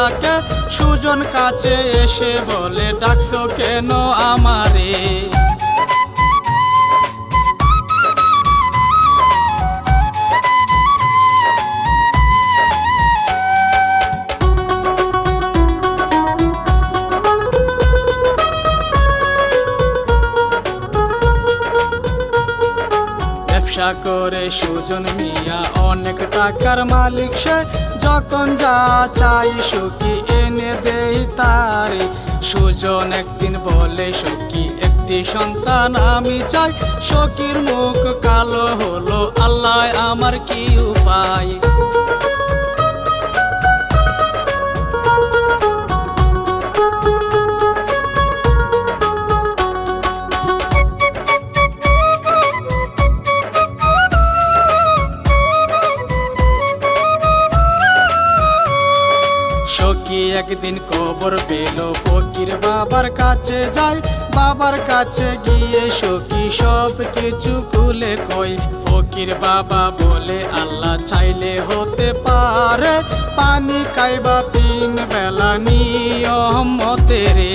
ডাকে। সুজন কাছে এসে বলে ডাকছো কেন আমারে। ব্যবসা করে সুজন মিয়া অনেক টাকার মালিক সে। যখন যা চাই সখী এনে দেই তারে। সুজন একদিন বলে সখী একটি সন্তান আমি চাই। সখীর মুখ কালো হলো আল্লাহ আমার কি উপায়। সখী একদিন খবর পেল ফকির বাবার কাছে যায়। বাবার কাছে গিয়ে সখী সব কিছু খুলে কই। ফকির বাবা বলে আল্লাহ চাইলে হতে পারে। পানি খাইবা 3 বেলা নিয়ম মতে রে।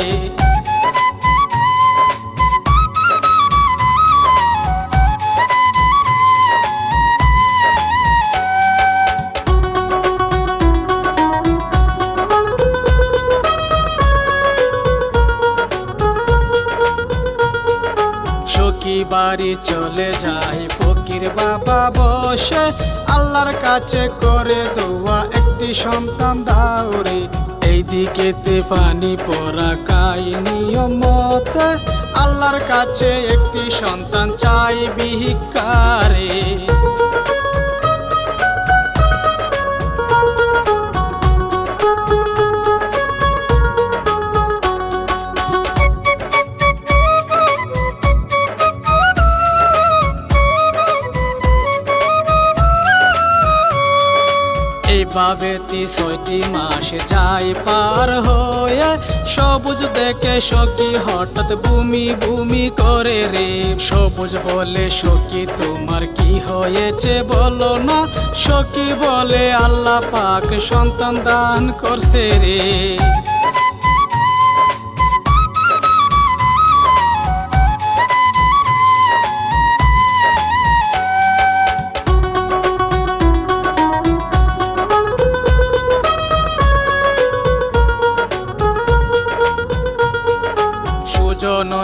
সখী বাড়ি চলে যায় ফকির বাবা বসে। আল্লাহর কাছে করে দোয়া একটি সন্তান দাও রে। এইদিকেতে পানি পড়া খাই নিয়ম মতে। আল্লাহর কাছে একটি সন্তান চাই ভিক্ষারে। এইভাবে 6টি মাস যায় পার হয়ে। সবুজ দেখে সখী হঠাৎ বুমি বুমি করে রে। সবুজ বলে সখী তোমার কি হয়েছে বলো না। সখী বলে আল্লাহ পাক সন্তান দান করছে রে।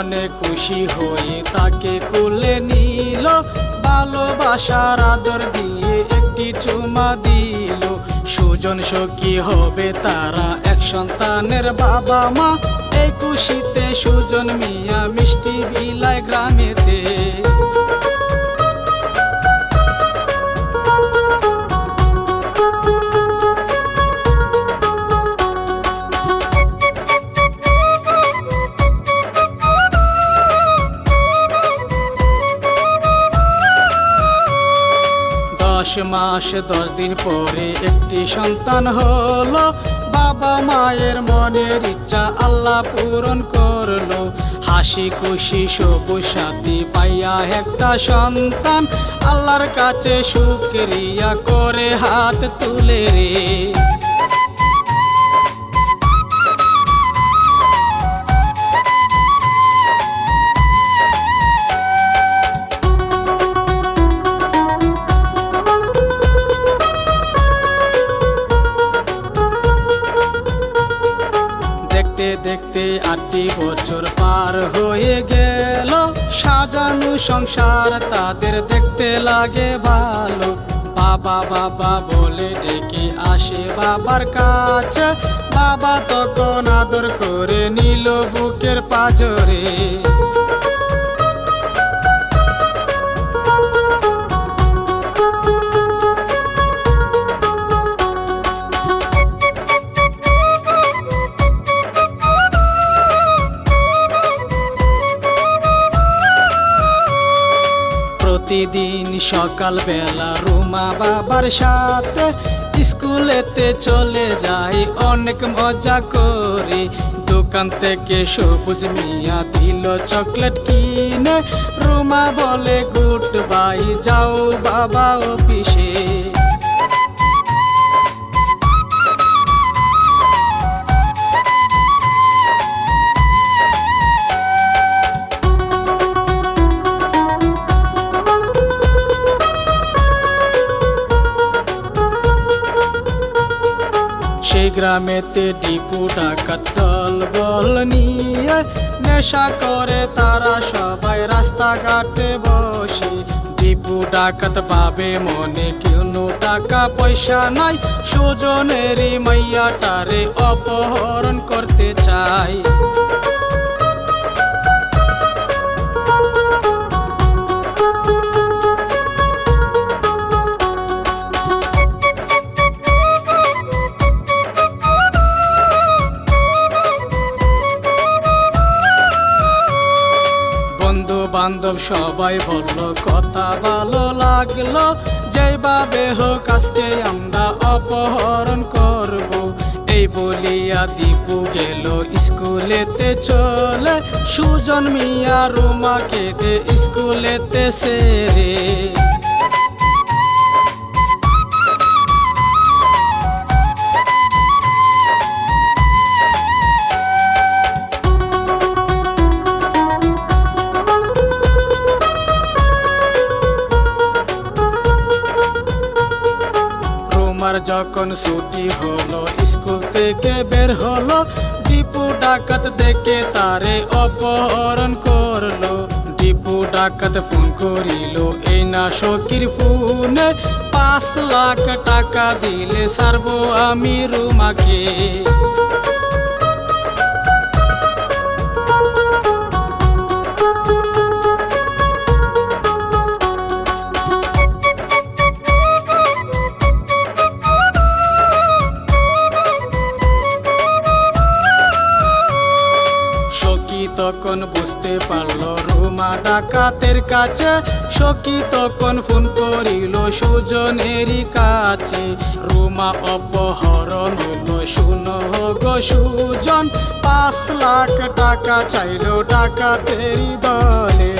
অনেক খুশি হয়ে তাকে কোলে নিল। ভালোবাসার আদর দিয়ে একটি চুমা দিল। সুজন সখী হবে তারা এক সন্তানের বাবা মা। এই খুশিতে সুজন মিয়া মিষ্টি বিলায় গ্রামেতে। মাস 10 দিন পরে একটি সন্তান হলো। বাবা মায়ের মনের ইচ্ছা আল্লাহ পূরণ করলো। হাসি খুশি সবুজ সাথী পাইয়া একটা সন্তান। আল্লাহর কাছে শুকরিয়া করে হাত তুলে রে। দেখতে 8টি বছর পার হয়ে গেল। সাজানো সংসার তাদের দেখতে লাগে ভালো। বাবা বাবা বলে ডেকে আসে বাবার কাছে। বাবা তখন আদর করে নিল বুকের পাঁজরে। প্রতিদিন সকাল বেলা রুমা বাবার সাথে স্কুলেতে চলে যাই অনেক মজা করে। দোকান থেকে সবুজ মিয়া দিল চকলেট কিনে। রুমা বলে গুড বাই, যাও বাবা অফিসে। নেশামেতে ডিপু ডাকাত দল বল নিয়ে নেশা করে তারা সবাই রাস্তাঘাটে বসে। ডিপু ডাকাত ভাবে মনে কোনো টাকা পয়সা নাই, সুজনেরই মাইয়াটারে অপহরণ করতে চায়। বান্ধব সবাই বলল কথা ভালো লাগলো, যেভাবে হোক আজকে আমরা অপহরণ করব। এই বলিয়া দীপু গেল স্কুলেতে চলে, সুজন মিয়া রুমাকে দে স্কুলেতে সেরে। যখন ছুটি হলো স্কুল থেকে বের হলো, ডিপু ডাকাত দেখে তারে অপহরণ করলো। ডিপু ডাকাত ফোন করিল এই না সখীর ফোনে, 5 লাখ টাকা দিলে ছাড়বো আমি রুমাকে। তখন বুঝতে পারলো রুমা ডাকাতের কাছে, সখী তখন ফোন করিল সুজনেরই কাছে। রুমা অপহরণ হলো শুনো গো সুজন, 5 লাখ টাকা চাইল ডাকাতেরই দলে।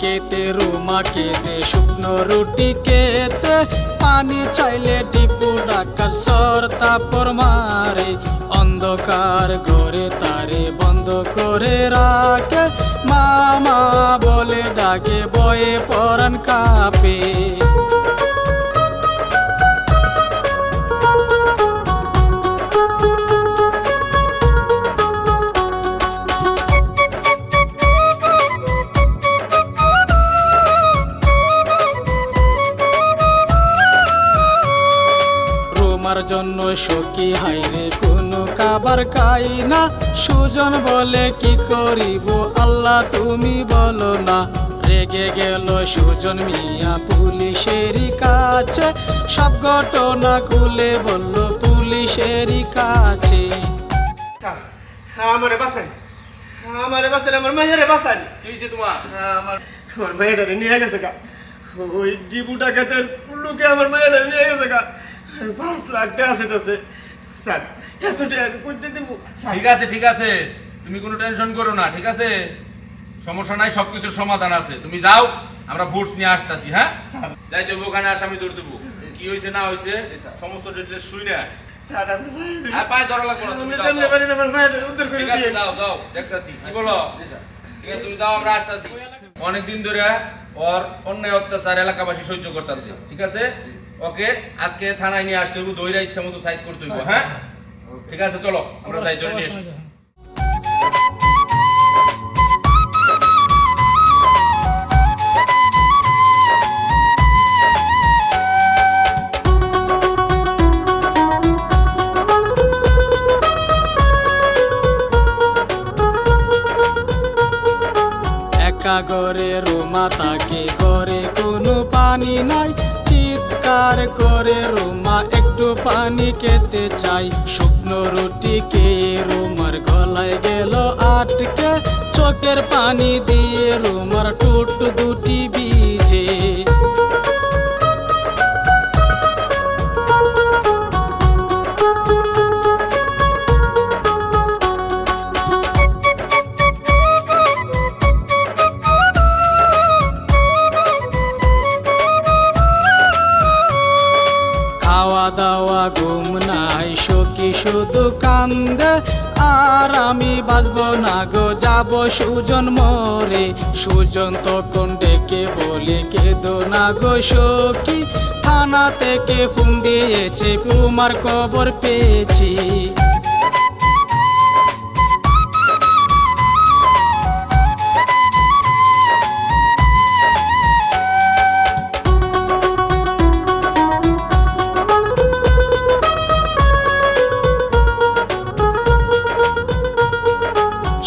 কেতে রুমাকে দে শুকনো রুটি খেতে, পানি চাইলে ডিপু ডাকাত সরতাপর মারে। অন্ধকার ঘরে তারে বন্ধ করে রাখে, মামা বলে ডাকে বয়ে পরাণ কাঁপে। জন্য সখী হাইরে কোনো খাবার খাই না, সুজন বলে কি করিব আল্লাহ তুমি বলো না। রেগে গেল সুজন মিয়া পুলিশেরই কাছে, সব ঘটনা খুলে বলল পুলিশেরই কাছে। আমারে বাঁচাই, আমারে বাঁচাই, আমার মাইয়ারে বাঁচাই। কি হয়েছে তোমার? আমার মাইয়াটারে নিয়ে গেছে গা, ওই ডিপু ডাকাতের লোকে আমার মাইয়াটারে নিয়ে গেছে গা। 5 লাখ টাকা আছে স্যার, এত টাকা আমি করতে দেবো? ঠিক আছে ঠিক আছে, তুমি কোনো টেনশন করো না, ঠিক আছে, সমস্যা নাই, সবকিছুর সমাধান আছে। তুমি যাও, আমরা ফোর্স নিয়ে আসতেছি। হ্যাঁ, যাই দেবো, ওখানে আসামি ধরে দেবো। কি হয়েছে না হয়েছে সমস্ত ডিটেইলস শুই না। স্যার আপনি পায়ে ধরা লাগবে না, তুমি জানলে পারেন আমার মাইয়াটারে উদ্ধার করে দিয়ে। যাও যাও, দেখতাছি কি বলো। ঠিক আছে, তুমি যাও, আমরা আসতেছি। অনেকদিন ধরে ওর অন্যায় অত্যাচার এলাকাবাসী সহ্য করতেছে, ঠিক আছে। ওকে আজকে থানায় নিয়ে আসতে হইব, দইরা ইচ্ছা মতো সাইজ করতে হইব। হ্যাঁ ঠিক আছে, চলো আমরা যাই, ধরে নিয়ে আসি। একা ঘরে রুমা তাকে ঘরে কোনো পানি নাই, চিৎকার করে রুমা একটু পানি খেতে চাই। শুকনো রুটি খেয়ে রুমার গলায় গেল আটকে, চোখের পানি দিয়ে রুমার টুট দুটি ভিজে। শুধু কান্দে, আর আমি বাঁচবো না গো, যাব সুজন মরে। সুজন তখন ডেকে বলে, কেঁদো না গো সখী, থানা থেকে ফোন দিয়েছে, তোমার খবর পেয়েছি।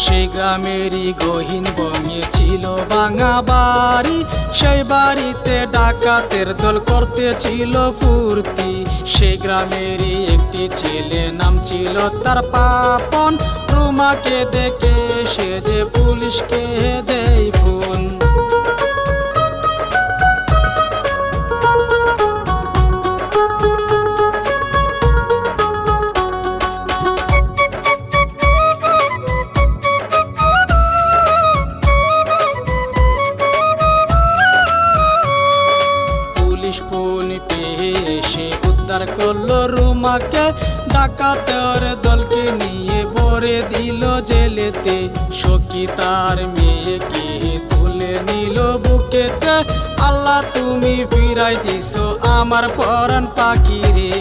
সেই গ্রামেরই গহীন বনে ছিল ভাঙা বাড়ি, সেই বাড়িতে ডাকাতের দল করতেছিল ফুর্তি। সেই গ্রামেরই একটি ছেলে, নাম ছিল তার পাপন, রুমাকে দেখে সে যে পুলিশকে দেয় ফোন। উদ্ধার করলো রুমাকে, ডাকাতের দলকে নিয়ে ভরে দিল জেলেতে। সখী তার মেয়েকে তুলে নিল বুকেতে, আল্লাহ তুমি ফিরাই দিছো আমার পরাণ পাখি রে।